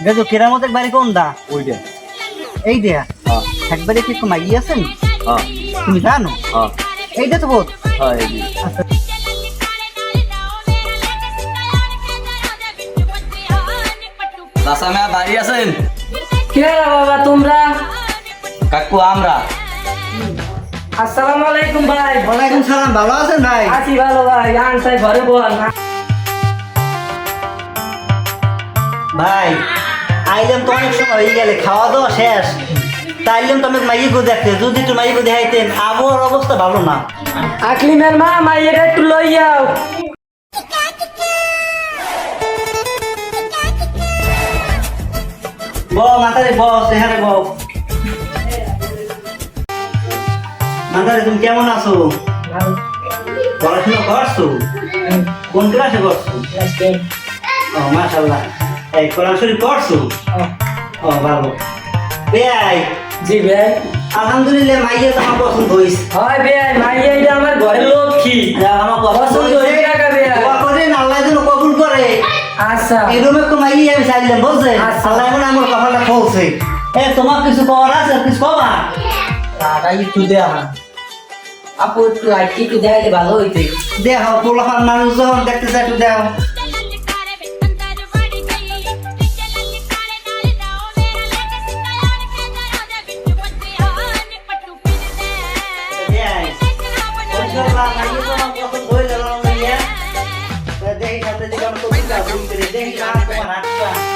গেছো কেরামতের বাড়ি কোন দা? ওইটা। এই দেয়া হ্যাঁ একবারে কি একটু মাগিয়ে আছেন? হ্যাঁ তুমি জানো হ্যাঁ এইটা তো বোধ। হ্যাঁ এই যে। আচ্ছা চাচা মেয়া বাড়ি আছেন? কে বাবা তোমরা? কাকু আমরা। আসসালামু আলাইকুম ভাই। ওয়ালাইকুম সালাম, ভালো আছেন ভাই? আছি ভালো ভাই। আনসাই ঘরে বল না। ভাই আইলাম তো অনেক সময় হয়ে গেলে, খাওয়া দাওয়া শেষ, তাইলাম তো আমি মাইগো দেখতে, যদি একটু মাইগো দেখাইতেন। আবহাওয়ার অবস্থা ভালো না। আকলিমের মা মাইয়েরা একটু লই যাও। মাথারে চেহারে মাথারে তুমি কেমন আছো? পড়াশোনা করছো? কোন ক্লাসে করছো? ও মাশাআল্লাহ, এই কোরআন শরীফ পড়ছো? ও ভালো। বেয়াই জি ভাই। আলহামদুলিল্লাহ, মাইয়া তো আমার পছন্দ হইছে। হয় ভাই মাইয়া এটা আমার ঘরের লক্ষ্মী। আমার পছন্দ হইছে। দোয়া করেন আল্লাহ যেন কবুল করে। আচ্ছা এরকম একটু মাইয়া আমি চাইলাম, বুঝছেন? আচ্ছা। আল্লাহ এখন আমার কপালটা খুলছে। তোমার কিছু করার আছে? কিছু কবা? একটু দেয়া আপু একটু আইটি একটু দেখাইলে ভালো হইতে। দেখো পোলাপান মানুষ যখন দেখতে চাই একটু দেখো। দেখি সাথে দিকে আমার তো দেখি তোমার হাতটা